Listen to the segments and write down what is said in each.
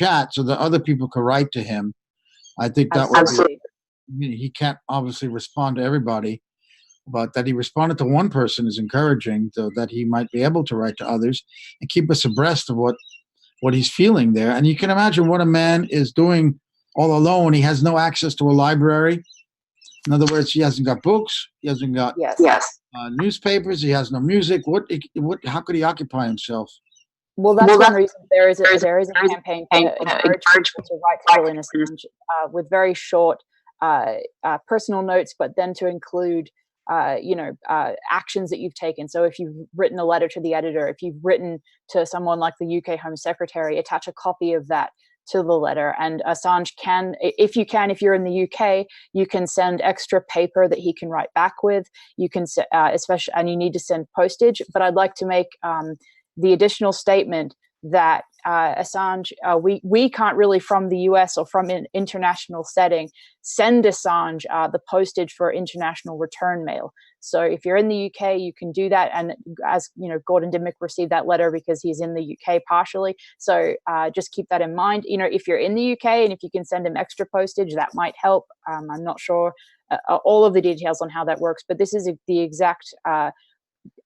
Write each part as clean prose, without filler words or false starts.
chat so that other people could write to him, I think that would be, he can't obviously respond to everybody, but that he responded to one person is encouraging, so that he might be able to write to others and keep us abreast of what he's feeling there. And you can imagine what a man is doing all alone. He has no access to a library. In other words, he hasn't got books. He hasn't got newspapers. He has no music. How could he occupy himself? Well, that's one reason there is a campaign to encourage people to write to Julian Assange with very short personal notes, but then to include actions that you've taken. So if you've written a letter to the editor, if you've written to someone like the UK Home Secretary, attach a copy of that to the letter. And Assange can, if you're in the UK, you can send extra paper that he can write back with. You can, especially, and you need to send postage. But I'd like to make the additional statement that Assange, we can't really, from the US or from an international setting, send Assange the postage for international return mail. So if you're in the UK, you can do that. And as you know, Gordon Dimmock received that letter because he's in the UK partially. So just keep that in mind. You know, if you're in the UK and if you can send him extra postage, that might help. I'm not sure all of the details on how that works, but this is the exact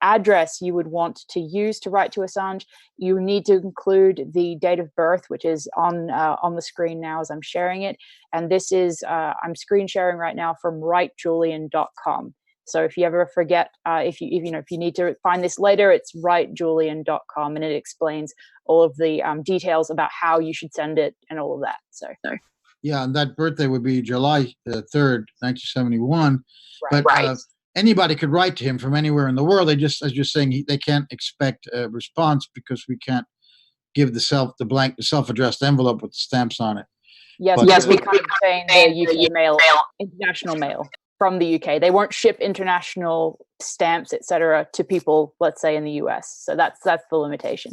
address you would want to use to write to Assange. You need to include the date of birth, which is on the screen now as I'm sharing it. And this is I'm screen sharing right now from writejulian.com. So if you ever forget, if you need to find this later, it's writejulian.com, and it explains all of the details about how you should send it and all of that. So yeah, and that birthday would be July 3rd, 1971. Right. But anybody could write to him from anywhere in the world. They just, as you're saying, they can't expect a response because we can't give the self-addressed envelope with the stamps on it. Yes, because we can't obtain the UK mail, international mail from the UK. They won't ship international stamps, etc., to people, let's say, in the US. So that's the limitation.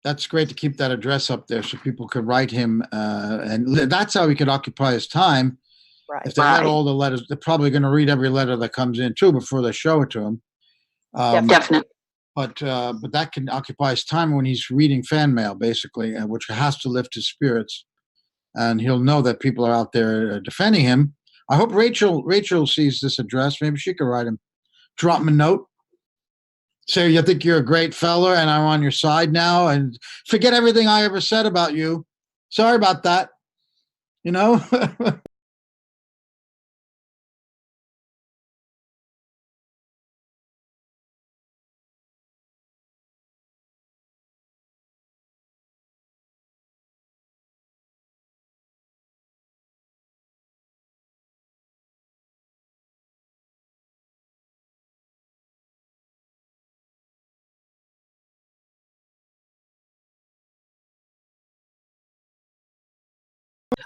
That's great to keep that address up there so people could write him, and that's how he could occupy his time. Right. If they had all the letters, they're probably going to read every letter that comes in too before they show it to him. Definitely. But that can occupy his time when he's reading fan mail, basically, which has to lift his spirits. And he'll know that people are out there defending him. I hope Rachel sees this address. Maybe she could write him, drop him a note. Say, you think you're a great fella and I'm on your side now, and forget everything I ever said about you. Sorry about that. You know?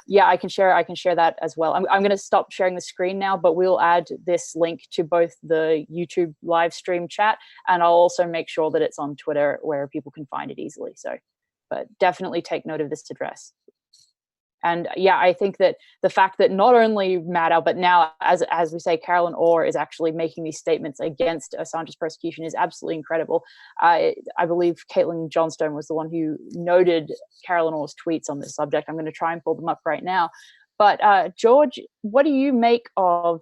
Yeah, I can share that as well. I'm going to stop sharing the screen now, but we'll add this link to both the YouTube live stream chat, and I'll also make sure that it's on Twitter where people can find it easily. So, but definitely take note of this address. And yeah, I think that the fact that not only Maddow, but now, as we say, Carolyn Orr is actually making these statements against Assange's persecution is absolutely incredible. I believe Caitlin Johnstone was the one who noted Carolyn Orr's tweets on this subject. I'm going to try and pull them up right now. But George, what do you make of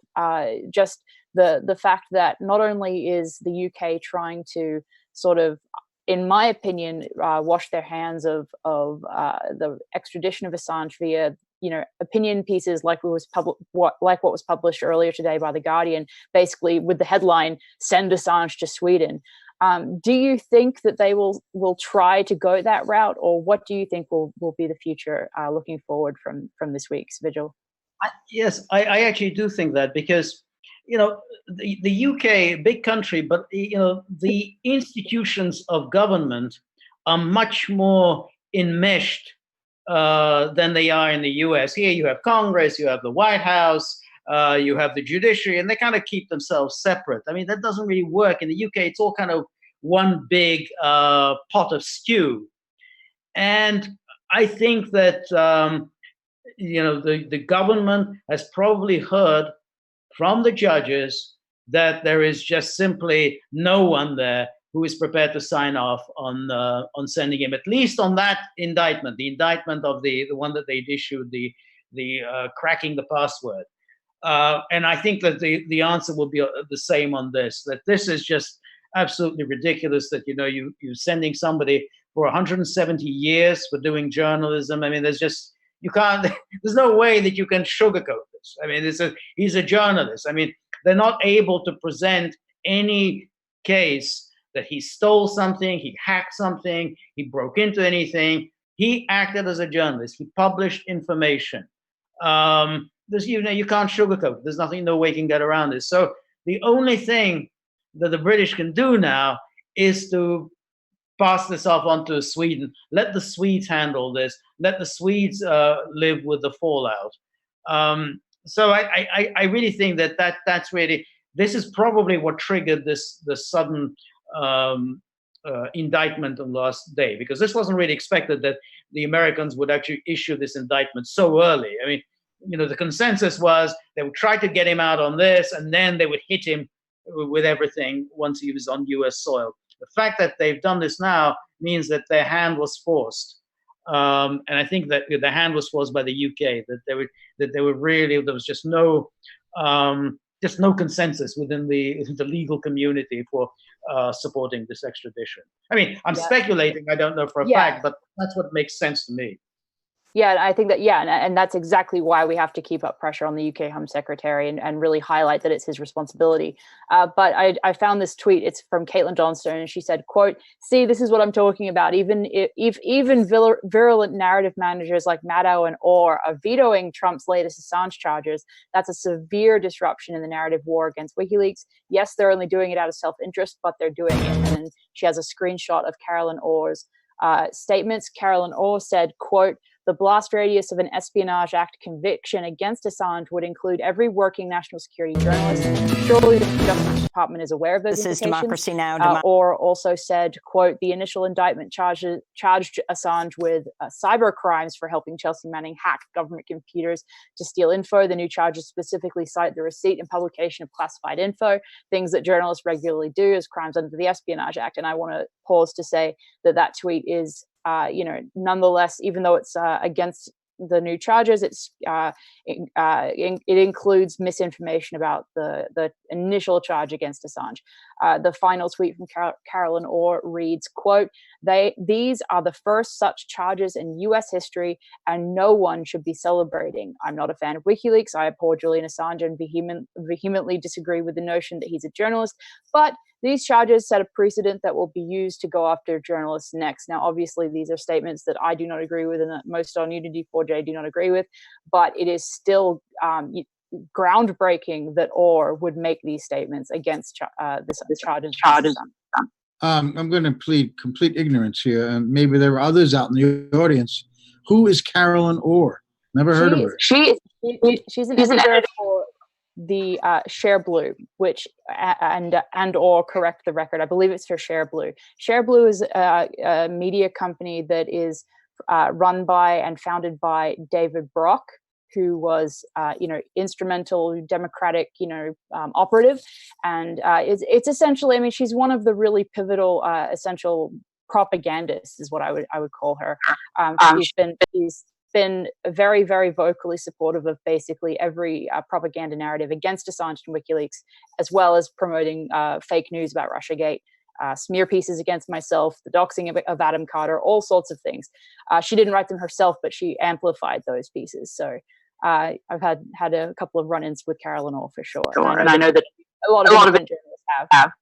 just the fact that not only is the UK trying to sort of, in my opinion, wash their hands of the extradition of Assange via, opinion pieces like what was published earlier today by The Guardian, basically with the headline, "Send Assange to Sweden." Do you think that they will try to go that route, or what do you think will be the future looking forward from this week's Vigil? Yes, I actually do think that, because the UK, big country, but the institutions of government are much more enmeshed than they are in the US. Here you have Congress, you have the White House, you have the judiciary, and they kind of keep themselves separate. I mean, that doesn't really work. In the UK, it's all kind of one big pot of stew. And I think that the government has probably heard from the judges that there is just simply no one there who is prepared to sign off on sending him, at least on that indictment, the indictment of the one that they'd issued, the cracking the password. And I think that the answer will be the same on this, that this is just absolutely ridiculous, that, you're sending somebody for 170 years for doing journalism. I mean, there's no way that you can sugarcoat this. I mean, he's a journalist. I mean, they're not able to present any case that he stole something, he hacked something, he broke into anything. He acted as a journalist. He published information. You can't sugarcoat it. There's no way you can get around this. So the only thing that the British can do now is to pass this off onto Sweden. Let the Swedes handle this. Let the Swedes live with the fallout. So I really think that's really, this is probably what triggered the sudden indictment on last day, because this wasn't really expected that the Americans would actually issue this indictment so early. I mean, the consensus was they would try to get him out on this, and then they would hit him with everything once he was on U.S. soil. The fact that they've done this now means that their hand was forced, and I think that the hand was forced by the UK. That they were really, there was just no consensus within the legal community for supporting this extradition. I mean, I'm speculating. I don't know for a fact, but that's what makes sense to me. Yeah, I think that, and that's exactly why we have to keep up pressure on the UK Home Secretary and really highlight that it's his responsibility. But I found this tweet. It's from Caitlin Johnstone, and she said, quote, "See, this is what I'm talking about. Even virulent narrative managers like Maddow and Orr are vetoing Trump's latest Assange charges. That's a severe disruption in the narrative war against WikiLeaks. Yes, they're only doing it out of self-interest, but they're doing it." And then she has a screenshot of Carolyn Orr's statements. Carolyn Orr said, quote, "The blast radius of an Espionage Act conviction against Assange would include every working national security journalist. Surely the Justice Department is aware of those implications." This is Democracy Now! Or also said, quote, "The initial indictment charged Assange with cyber crimes for helping Chelsea Manning hack government computers to steal info. The new charges specifically cite the receipt and publication of classified info, things that journalists regularly do as crimes under the Espionage Act." And I want to pause to say that tweet is, nonetheless, even though it's against the new charges, it includes misinformation about the initial charge against Assange. The final tweet from Carolyn Orr reads, quote, "These are the first such charges in U.S. history, and no one should be celebrating. I'm not a fan of WikiLeaks. I abhor Julian Assange and vehemently disagree with the notion that he's a journalist. But these charges set a precedent that will be used to go after journalists next." Now, obviously, these are statements that I do not agree with and that most on Unity 4J do not agree with, but it is still groundbreaking that Orr would make these statements against this charges. I'm going to plead complete ignorance here, and maybe there are others out in the audience. Who is Carolyn Orr? Never heard of her. She's an editor for the Share Blue, which and or correct the record, I believe it's for Share Blue. Share Blue is a media company that is run by and founded by David Brock, who was instrumental Democratic operative, and it's essentially, I mean, she's one of the really pivotal essential propagandists is what I would call her. She's been very, very vocally supportive of basically every propaganda narrative against Assange and WikiLeaks, as well as promoting fake news about Russiagate, smear pieces against myself, the doxing of Adam Carter, all sorts of things. She didn't write them herself, but she amplified those pieces. So I've had a couple of run-ins with Carolyn Orr for sure. And I know that a lot of journalists have.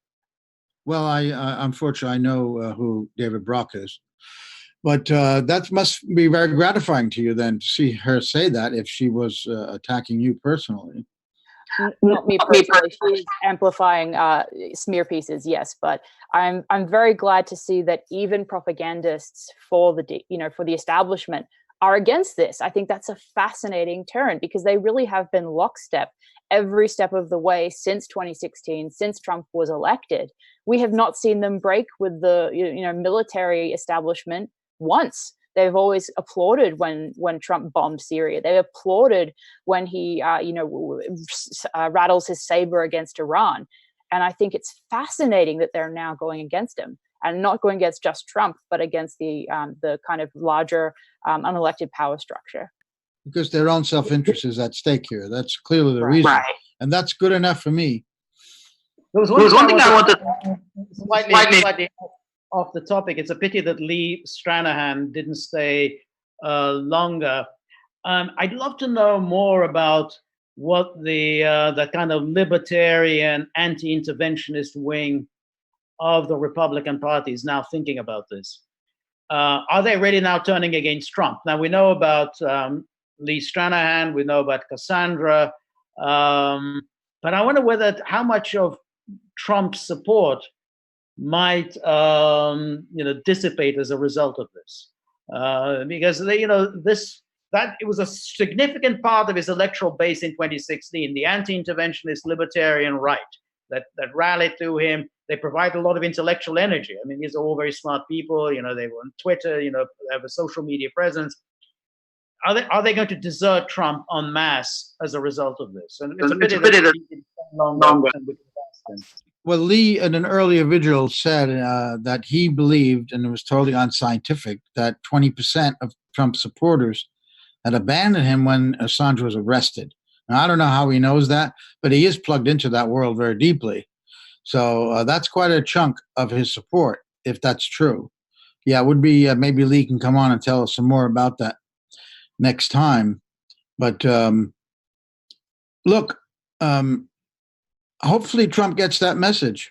Well, I unfortunately, I know who David Brock is. But that must be very gratifying to you then to see her say that if she was attacking you personally. Not me personally. She's amplifying smear pieces, yes. But I'm very glad to see that even propagandists for the establishment are against this. I think that's a fascinating turn because they really have been lockstep every step of the way since 2016, since Trump was elected. We have not seen them break with the military establishment once. They've always applauded when Trump bombed Syria. They applauded when he rattles his saber against Iran. And I think it's fascinating that they're now going against him, and not going against just Trump, but against the kind of larger unelected power structure. Because their own self-interest is at stake here. That's clearly the reason. Right. And that's good enough for me. There was one thing I wanted slightly off the topic. It's a pity that Lee Stranahan didn't stay longer. I'd love to know more about what the kind of libertarian anti-interventionist wing of the Republican Party is now thinking about this. Are they really now turning against Trump? Now, we know about Lee Stranahan, we know about Cassandra, but I wonder how much of Trump's support might dissipate as a result of this, because it was a significant part of his electoral base in 2016, the anti-interventionist libertarian right that rallied to him. They provide a lot of intellectual energy. I mean, these are all very smart people. They were on Twitter. They have a social media presence. Are they going to desert Trump en masse as a result of this? And it's a pity that longer. Well, Lee, in an earlier Vigil, said that he believed, and it was totally unscientific, that 20% of Trump's supporters had abandoned him when Assange was arrested. Now, I don't know how he knows that, but he is plugged into that world very deeply. So that's quite a chunk of his support, if that's true. Yeah, it would be maybe Lee can come on and tell us some more about that next time. But look, hopefully Trump gets that message.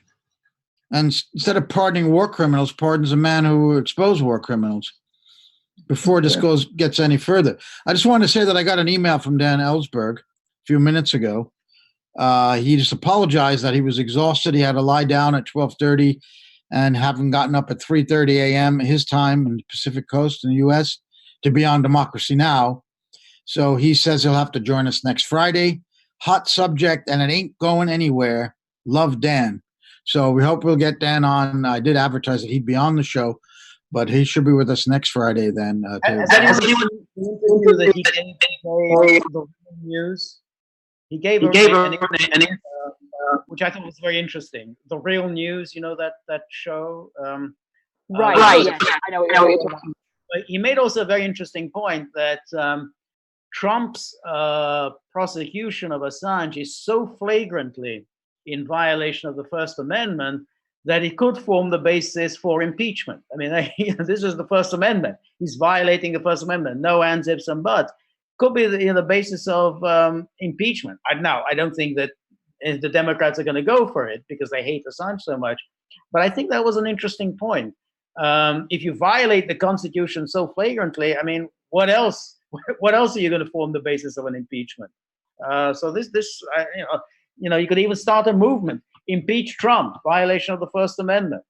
And instead of pardoning war criminals, pardons a man who exposed war criminals before this gets any further. I just want to say that I got an email from Dan Ellsberg a few minutes ago. He just apologized that he was exhausted. He had to lie down at 12:30 and having gotten up at 3:30 a.m. his time in the Pacific Coast in the U.S. to be on Democracy Now! So he says he'll have to join us next Friday. Hot subject, and it ain't going anywhere. Love, Dan. So we hope we'll get Dan on. I did advertise that he'd be on the show, but he should be with us next Friday then. Has anyone interview that he gave the news? He gave an which I thought was very interesting. The Real News, that show. Right. Yeah, I know what you're talking about. He made also a very interesting point that Trump's prosecution of Assange is so flagrantly in violation of the First Amendment that it could form the basis for impeachment. I mean, this is the First Amendment. He's violating the First Amendment. No ands, ifs, and buts. Could be the basis of impeachment. I don't think that the Democrats are going to go for it because they hate Assange so much. But I think that was an interesting point. If you violate the Constitution so flagrantly, I mean, what else? What else are you going to form the basis of an impeachment? So you could even start a movement: impeach Trump, violation of the First Amendment.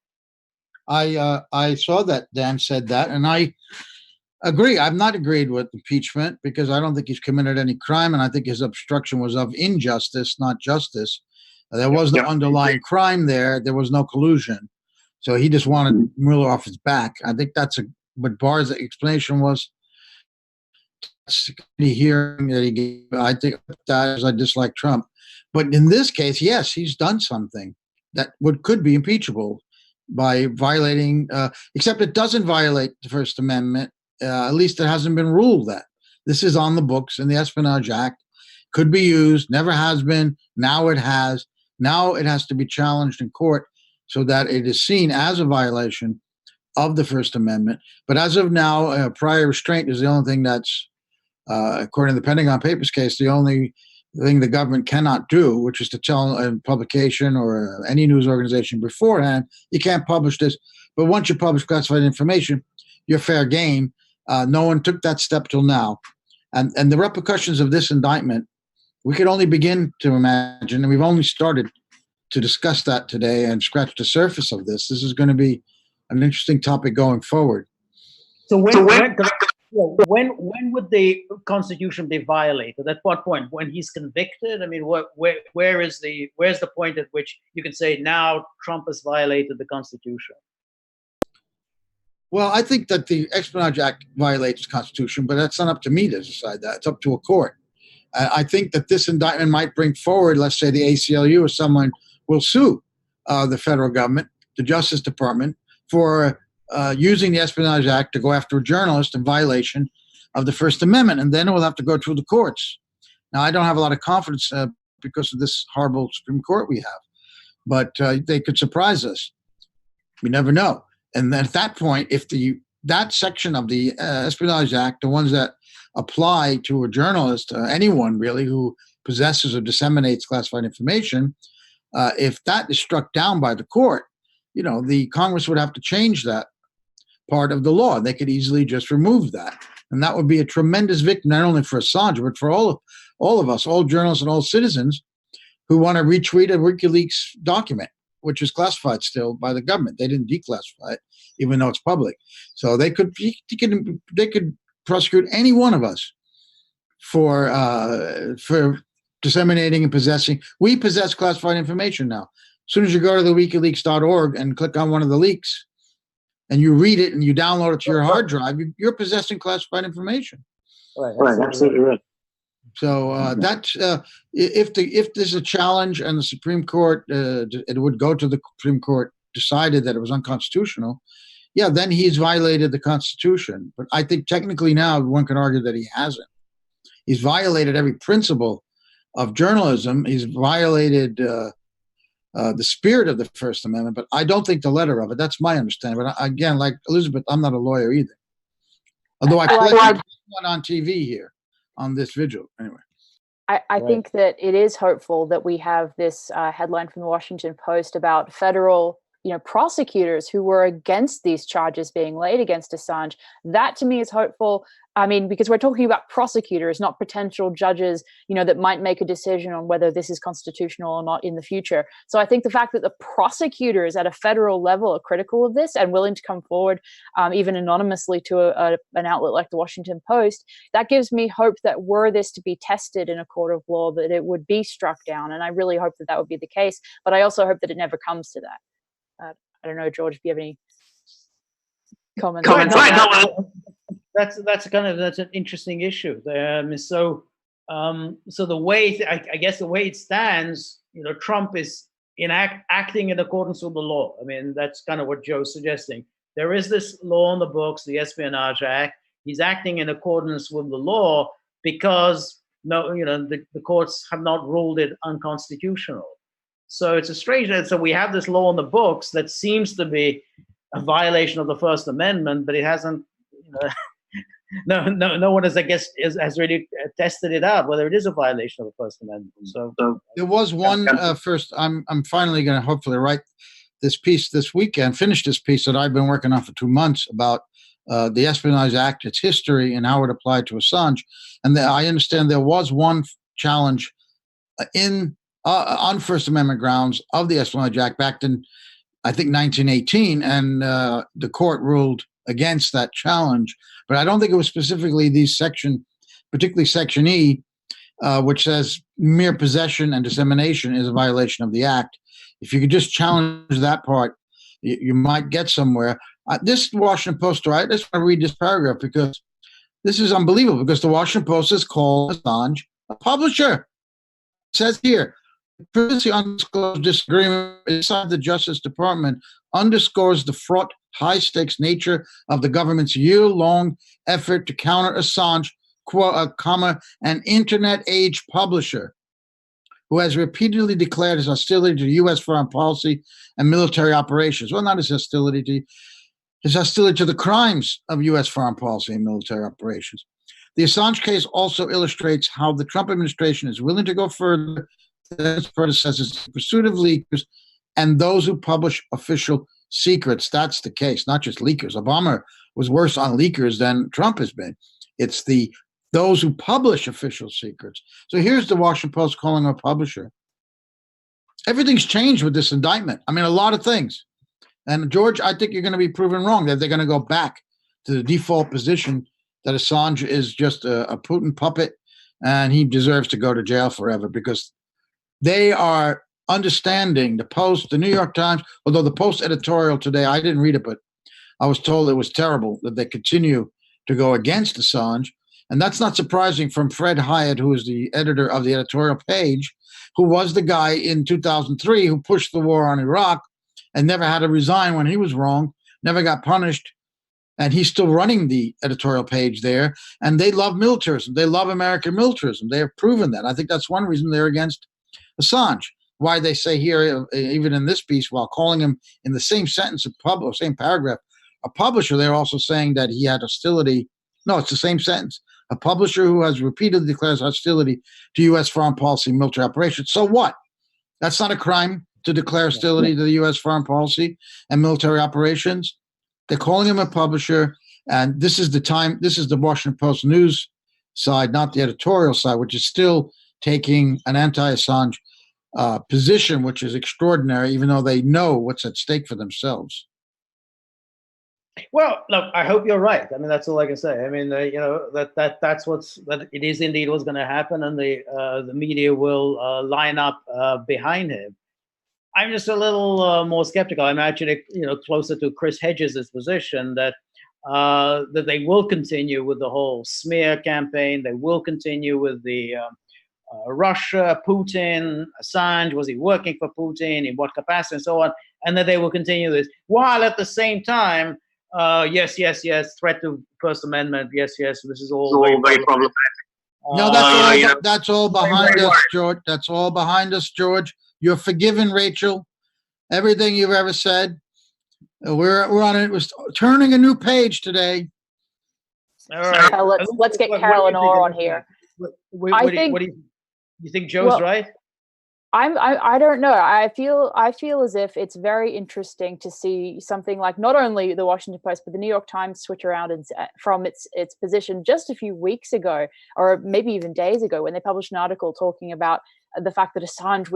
I saw that Dan said that, and I agree. I've not agreed with impeachment because I don't think he's committed any crime, and I think his obstruction was of injustice, not justice. There was no underlying crime there. There was no collusion. So he just wanted Mueller off his back. I think that's what Barr's explanation was. The hearing that he gave, I think that is, I dislike Trump. But in this case, yes, he's done something that could be impeachable by violating, except it doesn't violate the First Amendment. At least it hasn't been ruled that. This is on the books in the Espionage Act. Could be used, never has been. Now it has. Now it has to be challenged in court so that it is seen as a violation of the First Amendment. But as of now, prior restraint is the only thing that's, according to the Pentagon Papers case, the only thing the government cannot do, which is to tell a publication or any news organization beforehand, you can't publish this. But once you publish classified information, you're fair game. No one took that step till now. And the repercussions of this indictment, we could only begin to imagine, and we've only started to discuss that today and scratch the surface of this. This is going to be an interesting topic going forward. So when would the Constitution be violated? At what point? When he's convicted? I mean, where's the point at which you can say now Trump has violated the Constitution? Well, I think that the Espionage Act violates the Constitution, but that's not up to me to decide that. It's up to a court. I think that this indictment might bring forward, let's say, the ACLU or someone will sue the federal government, the Justice Department, for using the Espionage Act to go after a journalist in violation of the First Amendment, and then it will have to go through the courts. Now, I don't have a lot of confidence because of this horrible Supreme Court we have, but they could surprise us. We never know. And then at that point, if that section of the Espionage Act, the ones that apply to a journalist, anyone really who possesses or disseminates classified information, if that is struck down by the court, the Congress would have to change that part of the law. They could easily just remove that. And that would be a tremendous victory, not only for Assange, but for all of us, all journalists and all citizens who want to retweet a WikiLeaks document, which is classified still by the government. They didn't declassify it, even though it's public. So they could prosecute any one of us for disseminating and possessing. We possess classified information now. As soon as you go to the WikiLeaks.org and click on one of the leaks, and you read it and you download it to your hard drive, you're possessing classified information. Right, absolutely right. So if there's a challenge and the Supreme Court, it would go to the Supreme Court, decided that it was unconstitutional, yeah, then he's violated the Constitution. But I think technically now one can argue that he hasn't. He's violated every principle of journalism. He's violated the spirit of the First Amendment, but I don't think the letter of it. That's my understanding. But again, like Elizabeth, I'm not a lawyer either. Although I played one on TV here on this vigil. Anyway. I think that it is hopeful that we have this headline from the Washington Post about federal prosecutors who were against these charges being laid against Assange. That to me is hopeful. I mean, because we're talking about prosecutors, not potential judges, that might make a decision on whether this is constitutional or not in the future. So I think the fact that the prosecutors at a federal level are critical of this and willing to come forward, even anonymously to an outlet like the Washington Post, that gives me hope that were this to be tested in a court of law, that it would be struck down. And I really hope that would be the case. But I also hope that it never comes to that. I don't know, George, if you have any comments. That's an interesting issue. So the way I guess the way it stands, Trump is acting in accordance with the law. I mean, that's kind of what Joe's suggesting. There is this law on the books, the Espionage Act. He's acting in accordance with the law because the courts have not ruled it unconstitutional. So it's a strange. So we have this law on the books that seems to be a violation of the First Amendment, but it hasn't. No one has, I guess, has really tested it out whether it is a violation of the First Amendment. So there was one first. I'm finally going to hopefully write this piece this weekend. Finish this piece that I've been working on for 2 months about the Espionage Act, its history, and how it applied to Assange. And I understand there was one challenge on First Amendment grounds of the Espionage Act back in, I think, 1918, and the court ruled against that challenge. But I don't think it was specifically particularly Section E, which says mere possession and dissemination is a violation of the act. If you could just challenge that part, you might get somewhere. This Washington Post story, I just want to read this paragraph because this is unbelievable, because the Washington Post has called Assange a publisher. It says here, previously undisclosed disagreement inside the Justice Department underscores the fraught, high-stakes nature of the government's year-long effort to counter Assange, an internet-age publisher who has repeatedly declared his hostility to U.S. foreign policy and military operations. Well, not his hostility to the crimes of U.S. foreign policy and military operations. The Assange case also illustrates how the Trump administration is willing to go further than its predecessors in pursuit of leakers and those who publish official secrets. That's the case, not just leakers. Obama was worse on leakers than Trump has been. It's those who publish official secrets. So here's the Washington Post calling him a publisher. Everything's changed with this indictment. I mean, a lot of things. And George, I think you're going to be proven wrong, that they're going to go back to the default position that Assange is just a Putin puppet and he deserves to go to jail forever, because they are understanding the Post, the New York Times, although the Post editorial today, I didn't read it, but I was told it was terrible that they continue to go against Assange. And that's not surprising from Fred Hyatt, who is the editor of the editorial page, who was the guy in 2003 who pushed the war on Iraq and never had to resign when he was wrong, never got punished. And he's still running the editorial page there. And they love militarism. They love American militarism. They have proven that. I think that's one reason they're against Assange. Why they say here, even in this piece, while calling him in the same sentence, same paragraph, a publisher, they're also saying that he had hostility. No, it's the same sentence. A publisher who has repeatedly declared hostility to U.S. foreign policy and military operations. So what? That's not a crime to declare hostility to the U.S. foreign policy and military operations. They're calling him a publisher, and this is the Washington Post news side, not the editorial side, which is still taking an anti-Assange position, which is extraordinary, even though they know what's at stake for themselves. Well, look, I hope you're right. I mean, that's all I can say. I mean, that it is indeed what's going to happen, and the media will line up behind him. I'm just a little more skeptical. I'm actually, closer to Chris Hedges' position that they will continue with the whole smear campaign. They will continue with the Russia, Putin, Assange. Was he working for Putin? In what capacity, and so on? And that they will continue this while at the same time. Yes, threat to First Amendment. Yes, this is all very problematic. No, that's all behind us, George. That's all behind us, George. You're forgiven, Rachel. Everything you've ever said. We're on it. We're turning a new page today. All right. Let's get Carol and Dore on here. What do you think Joe's right? I don't know. I feel as if it's very interesting to see something like not only the Washington Post but the New York Times switch around from its position just a few weeks ago, or maybe even days ago, when they published an article talking about the fact that Assange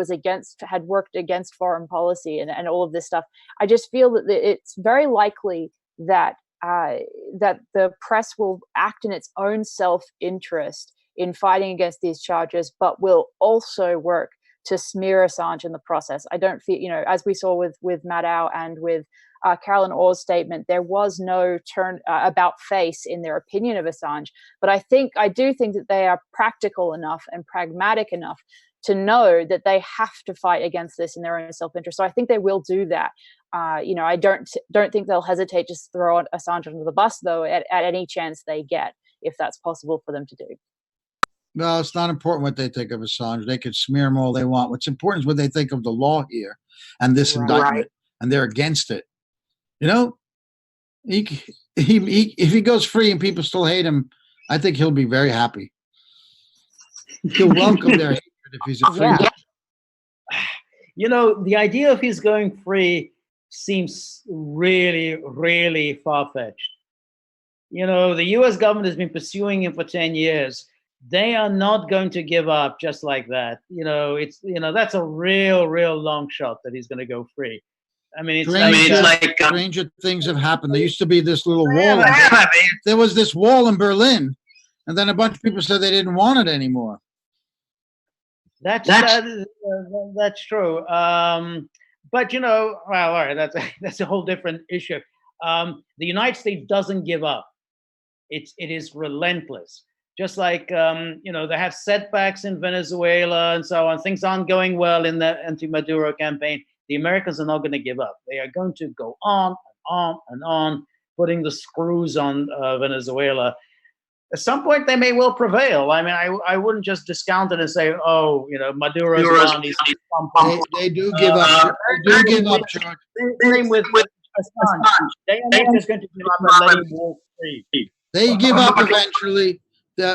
had worked against foreign policy and all of this stuff. I just feel that it's very likely that that the press will act in its own self-interest in fighting against these charges, but will also work to smear Assange in the process. I don't feel, as we saw with Maddow and with Carolyn Orr's statement, there was no turn about face in their opinion of Assange. But I do think that they are practical enough and pragmatic enough to know that they have to fight against this in their own self-interest. So I think they will do that. I don't think they'll hesitate to throw Assange under the bus, though, at any chance they get, if that's possible for them to do. No, it's not important what they think of Assange. They could smear him all they want. What's important is what they think of the law here and this indictment, and they're against it. If he goes free and people still hate him, I think he'll be very happy. He'll welcome their hatred if he's a free man. The idea of his going free seems really, really far-fetched. The U.S. government has been pursuing him for 10 years. They are not going to give up just like that. That's a real long shot that he's going to go free. I mean, it's like stranger things have happened. There used to be this little wall. There was this wall in Berlin, and then a bunch of people said they didn't want it anymore. That's true. But well, all right, that's a whole different issue. The United States doesn't give up. It is relentless. Just like, they have setbacks in Venezuela and so on. Things aren't going well in the anti-Maduro campaign. The Americans are not going to give up. They are going to go on and on, putting the screws on Venezuela. At some point, they may well prevail. I mean, I wouldn't just discount it and say, Maduro's gone. They do give up. They do give up, George. Same with Assange. They are not just going to give up and let him walk free. They give up eventually.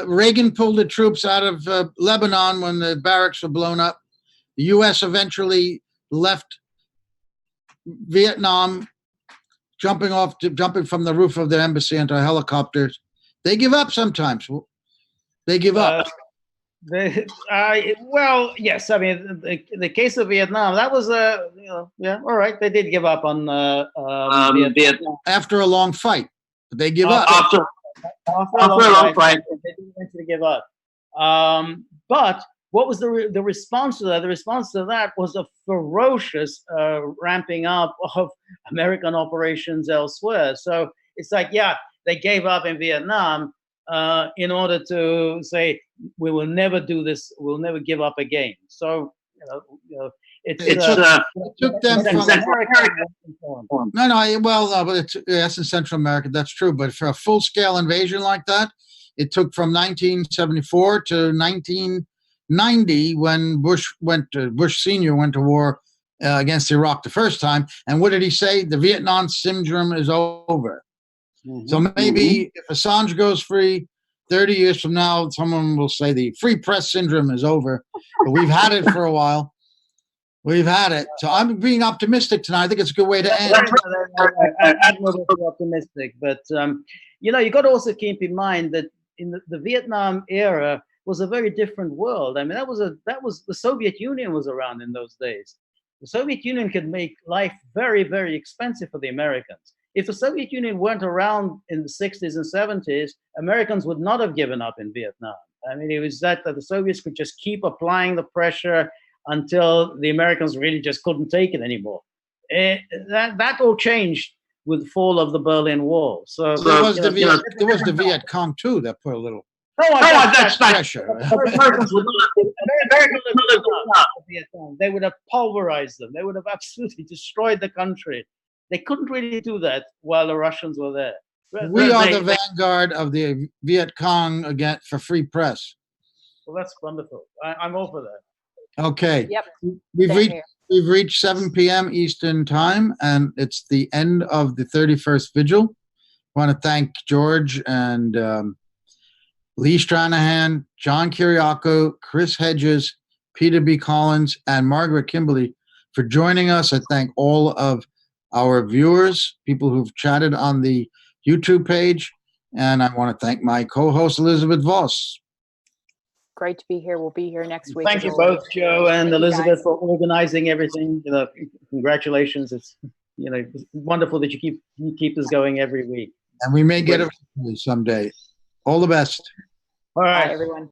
Reagan pulled the troops out of Lebanon when the barracks were blown up. The U.S. eventually left Vietnam, jumping from the roof of their embassy into helicopters. They give up sometimes. They give up. Well, yes. I mean, the case of Vietnam, that was all right. They did give up on Vietnam after a long fight. But they give up. After a long fight, they did eventually give up. But what was the response to that? The response to that was a ferocious ramping up of American operations elsewhere. So it's like, they gave up in Vietnam, in order to say we will never do this, we'll never give up again. So it took them from but it's in Central America. That's true. But for a full-scale invasion like that, it took from 1974 to 1990 when Bush Senior went to war against Iraq the first time. And what did he say? The Vietnam syndrome is over. Mm-hmm. So maybe if Assange goes free, 30 years from now, someone will say the free press syndrome is over. But we've had it for a while. We've had it. So I'm being optimistic tonight. I think it's a good way to end. I'm not optimistic, but you got to also keep in mind that in the Vietnam era was a very different world. I mean, that was the Soviet Union was around in those days. The Soviet Union could make life very, very expensive for the Americans. If the Soviet Union weren't around in the 60s and 70s, Americans would not have given up in Vietnam. I mean, it was that the Soviets could just keep applying the pressure until the Americans really just couldn't take it anymore. That all changed with the fall of the Berlin Wall. So there was the Viet Cong too that put a little that's pressure. Americans would not. They would have pulverized them. They would have absolutely destroyed the country. They couldn't really do that while the Russians were there. We are the vanguard of the Viet Cong again for free press. Well, that's wonderful. I'm all for that. Okay. Yep. We've reached 7 p.m. Eastern time, and it's the end of the 31st Vigil. I want to thank George and Lee Stranahan, John Kiriakou, Chris Hedges, Peter B. Collins, and Margaret Kimberly for joining us. I thank all of our viewers, people who've chatted on the YouTube page, and I want to thank my co-host Elizabeth Voss. Great to be here. We'll be here next week. Thank you both, Joe and Elizabeth, for organizing everything. Congratulations. It's wonderful that you keep this going every week. And we may get it someday. All the best. All right, bye, everyone.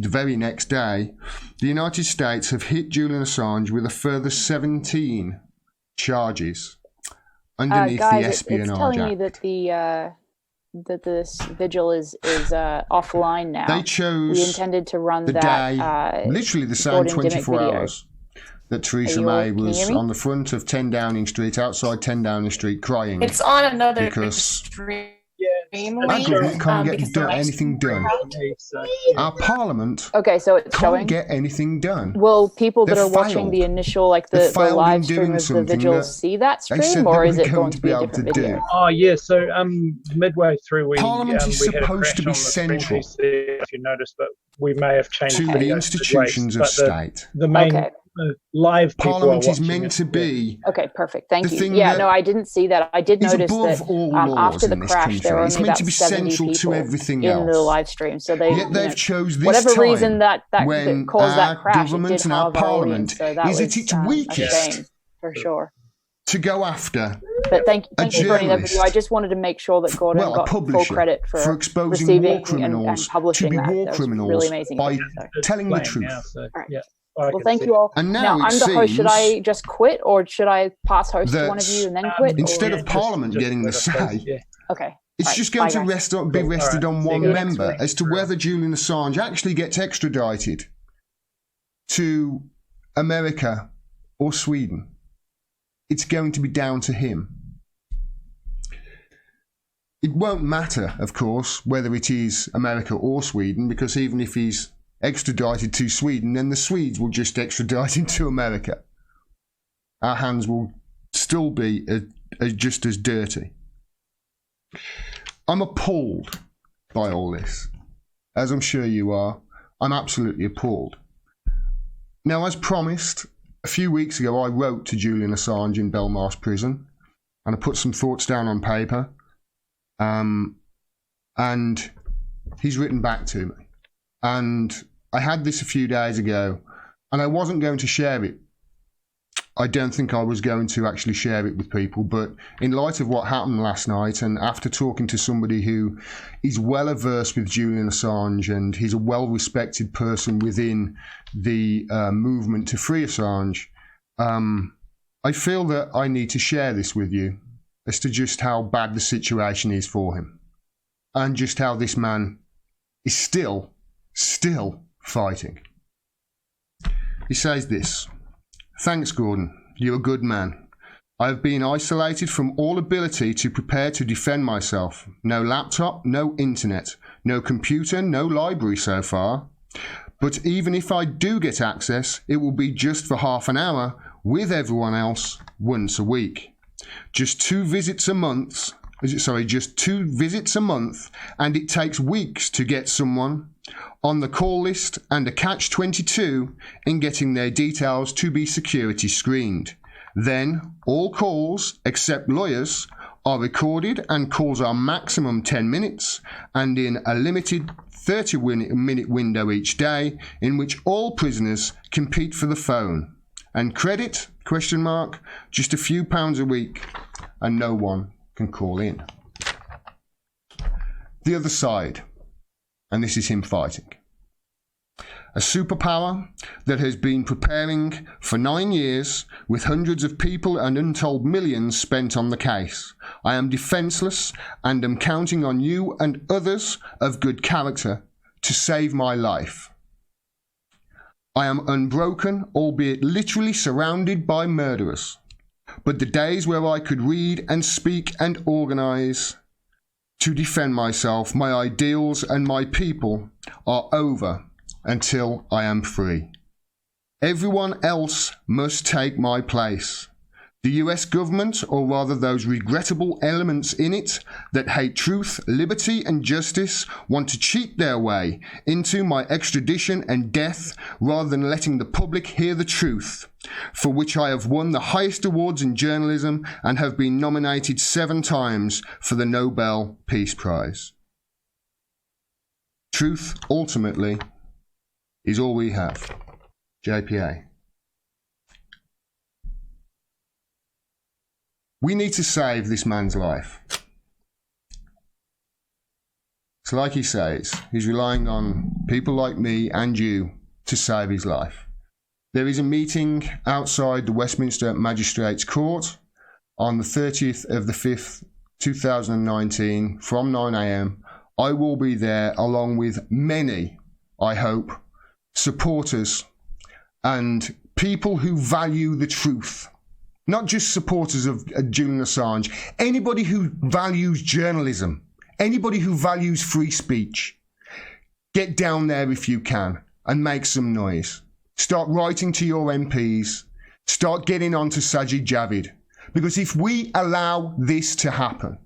The very next day, the United States have hit Julian Assange with a further 17 charges underneath guys, the Espionage it's telling Act. me that this vigil is offline now. They chose we intended to run the that day, literally the same 24 hours that Theresa May was on the front of 10 Downing Street, outside 10 Downing Street, crying. It's on another because stream. Our government can't get anything done. Our parliament so it's showing. can't get anything done. Will people that They've are watching failed. the initial, like the live stream of the vigil, see that stream, or is it going to be a different video? Oh yeah, so midway through Parliament is we had a supposed to be crash on the central if you noticed, but we may have changed to the institutions of state. The main live Parliament is meant to be. Okay, perfect. Thank you. Yeah, no, I didn't see that. I did notice that after the crash, there were only about 70 people in the live stream. So they've chose this whatever time reason that when caused that our crash, government and our parliament so that is was at its a weakest shame, for sure. to go after. But thank you for running that video. I just wanted to make sure that Gordon got full credit for exposing receiving war criminals and publishing to be war that. criminals really amazing by telling the truth. Now, so, right. Yeah. Well, thank you all. And now I'm the host. Should I just quit, or should I pass host to one of you and then quit? Instead of Parliament getting the say, okay. it's just going to be rested on one member as to whether Julian Assange actually gets extradited to America or Sweden. It's going to be down to him. It won't matter, of course, whether it is America or Sweden, because even if he's extradited to Sweden, then the Swedes will just extradite him to America. Our hands will still be just as dirty. I'm appalled by all this, as I'm sure you are. I'm absolutely appalled. Now, as promised, A few weeks ago, I wrote to Julian Assange in Belmarsh prison, and I put some thoughts down on paper, and he's written back to me. And I had this a few days ago, and I wasn't going to share it. I don't think I was going to actually share it with people, but in light of what happened last night, and after talking to somebody who is well averse with Julian Assange, and he's a well-respected person within the movement to free Assange, I feel that I need to share this with you as to just how bad the situation is for him, and just how this man is still fighting. He says this: "Thanks, Gordon. You're a good man. I have been isolated from all ability to prepare to defend myself. No laptop, no internet, no computer, no library so far. But even if I do get access, it will be just for half an hour with everyone else once a week. Just two visits a month, and it takes weeks to get someone on the call list and a catch-22 in getting their details to be security screened. Then all calls, except lawyers, are recorded, and calls are maximum 10 minutes and in a limited 30-minute window each day, in which all prisoners compete for the phone. And credit, ? Just a few pounds a week, and no one can call in." The other side, and this is him fighting. A superpower that has been preparing for 9 years, with hundreds of people and untold millions spent on the case. I am defenceless, and am counting on you and others of good character to save my life. I am unbroken, albeit literally surrounded by murderers. But the days where I could read and speak and organise to defend myself, my ideals and my people are over until I am free. Everyone else must take my place. The US government, or rather those regrettable elements in it that hate truth, liberty and justice, want to cheat their way into my extradition and death rather than letting the public hear the truth, for which I have won the highest awards in journalism and have been nominated 7 times for the Nobel Peace Prize. Truth, ultimately, is all we have. JPA. We need to save this man's life. So like he says, he's relying on people like me and you to save his life. There is a meeting outside the Westminster Magistrates Court on the 30th of the 5th, 2019 from 9 a.m. I will be there along with many, I hope, supporters and people who value the truth. Not just supporters of Julian Assange, anybody who values journalism, anybody who values free speech. Get down there if you can and make some noise. Start writing to your MPs. Start getting on to Sajid Javid. Because if we allow this to happen,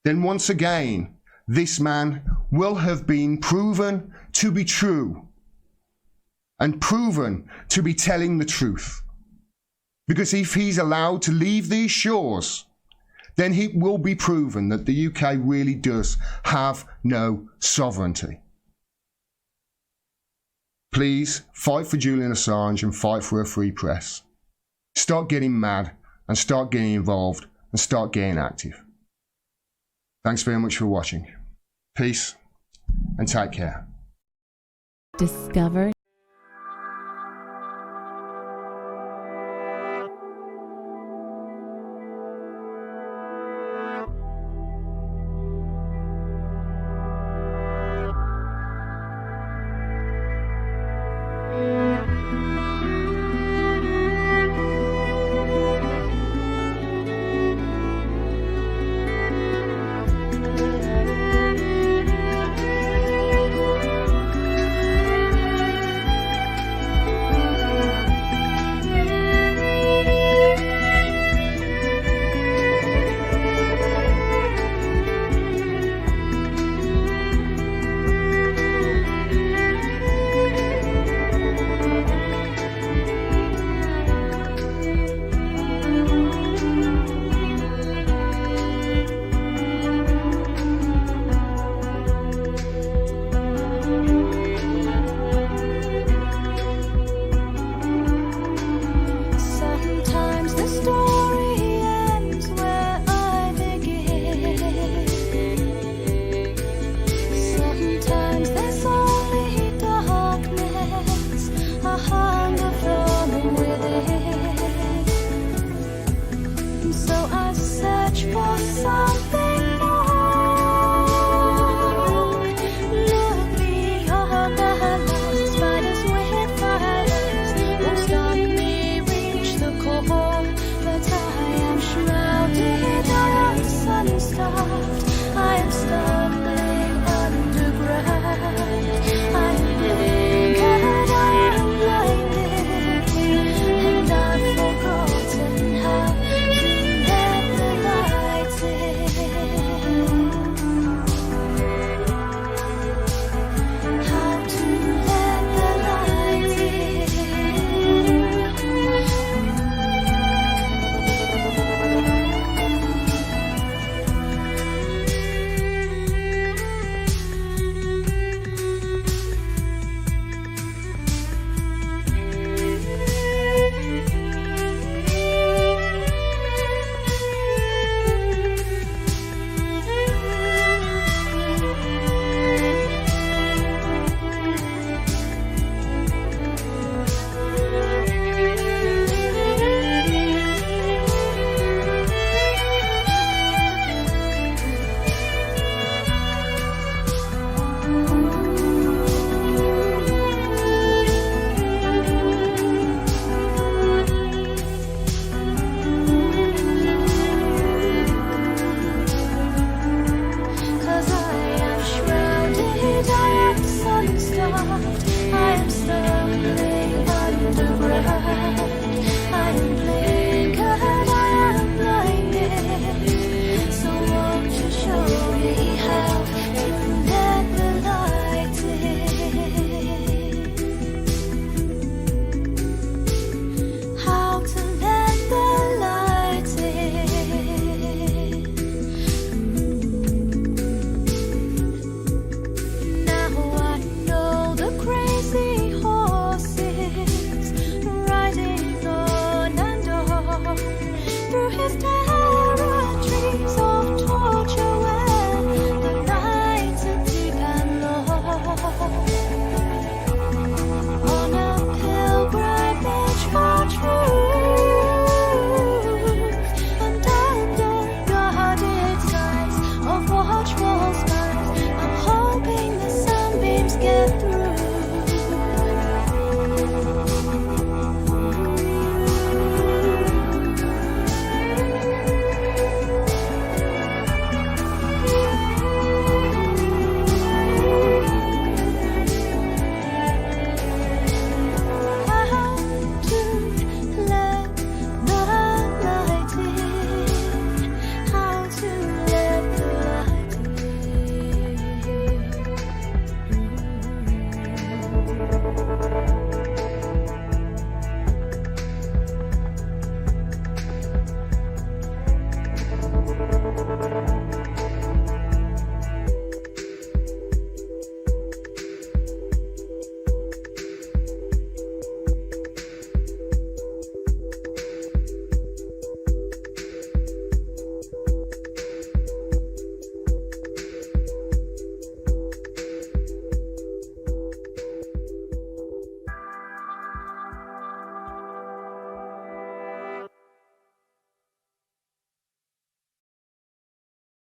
then once again, this man will have been proven to be true and proven to be telling the truth. Because if he's allowed to leave these shores, then it will be proven that the UK really does have no sovereignty. Please fight for Julian Assange and fight for a free press. Start getting mad and start getting involved and start getting active. Thanks very much for watching. Peace and take care. Discover